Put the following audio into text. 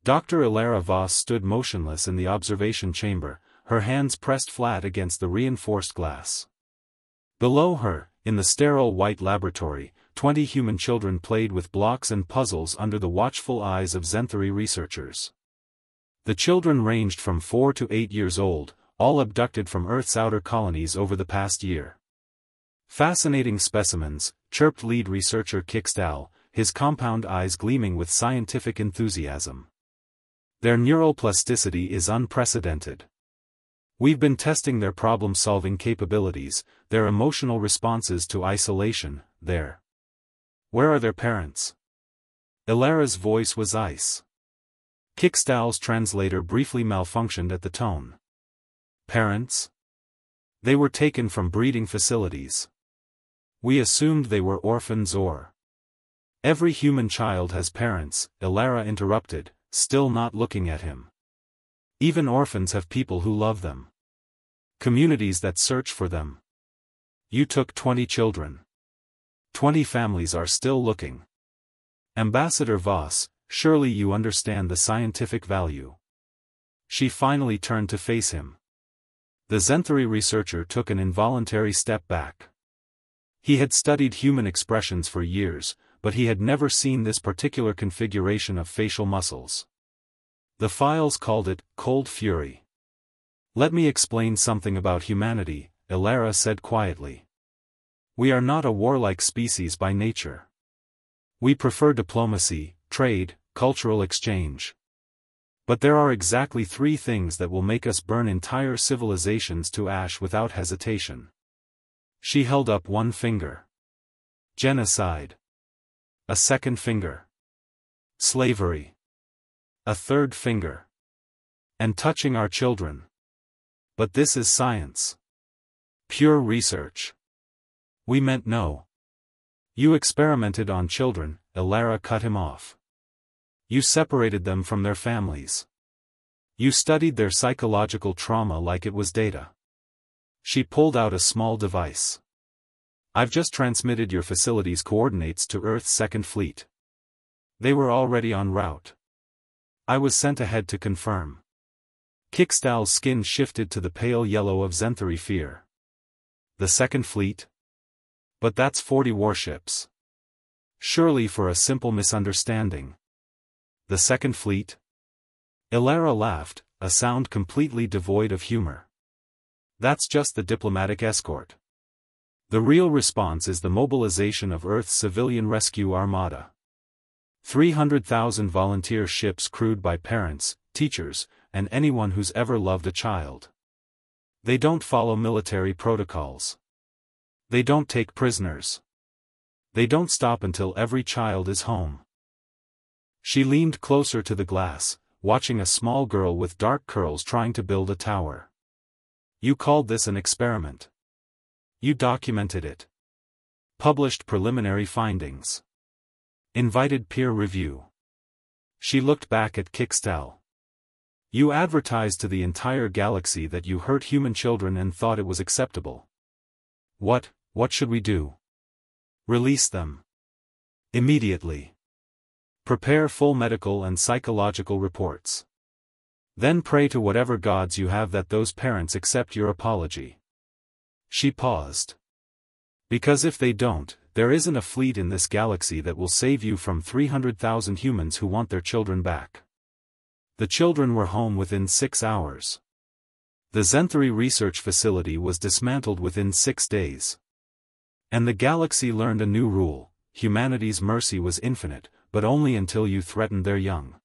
Dr. Ilara Voss stood motionless in the observation chamber, her hands pressed flat against the reinforced glass. Below her, in the sterile white laboratory, 20 human children played with blocks and puzzles under the watchful eyes of Zenthari researchers. The children ranged from 4 to 8 years old, all abducted from Earth's outer colonies over the past year. "Fascinating specimens," chirped lead researcher Kickstal, his compound eyes gleaming with scientific enthusiasm. "Their neural plasticity is unprecedented. We've been testing their problem-solving capabilities, their emotional responses to isolation, Where are their parents?" Ilara's voice was ice. Kickstal's translator briefly malfunctioned at the tone. "Parents? They were taken from breeding facilities. We assumed they were orphans or—" "Every human child has parents," Ilara interrupted, still not looking at him. "Even orphans have people who love them. Communities that search for them. You took 20 children. 20 families are still looking. Ambassador Voss, surely you understand the scientific value." She finally turned to face him. The Zenthari researcher took an involuntary step back. He had studied human expressions for years, but he had never seen this particular configuration of facial muscles. The files called it cold fury. "Let me explain something about humanity," Ilara said quietly. "We are not a warlike species by nature. We prefer diplomacy, trade, cultural exchange. But there are exactly 3 things that will make us burn entire civilizations to ash without hesitation." She held up one finger. "Genocide. A second finger. Slavery. A third finger. And touching our children. But this is science. Pure research. We meant no." "You experimented on children," Ilara cut him off. "You separated them from their families. You studied their psychological trauma like it was data." She pulled out a small device. "I've just transmitted your facility's coordinates to Earth's Second Fleet. They were already en route. I was sent ahead to confirm." Kickstal's skin shifted to the pale yellow of Zenthari fear. "The Second Fleet? But that's 40 warships. Surely for a simple misunderstanding. The Second Fleet?" Ilara laughed, a sound completely devoid of humor. "That's just the diplomatic escort. The real response is the mobilization of Earth's civilian rescue armada. 300,000 volunteer ships crewed by parents, teachers, and anyone who's ever loved a child. They don't follow military protocols. They don't take prisoners. They don't stop until every child is home." She leaned closer to the glass, watching a small girl with dark curls trying to build a tower. "You called this an experiment. You documented it. Published preliminary findings. Invited peer review." She looked back at Kickstal. "You advertised to the entire galaxy that you hurt human children and thought it was acceptable. What should we do?" "Release them. Immediately. Prepare full medical and psychological reports. Then pray to whatever gods you have that those parents accept your apology." She paused. "Because if they don't, there isn't a fleet in this galaxy that will save you from 300,000 humans who want their children back." The children were home within 6 hours. The Zenthari research facility was dismantled within 6 days. And the galaxy learned a new rule: humanity's mercy was infinite, but only until you threatened their young.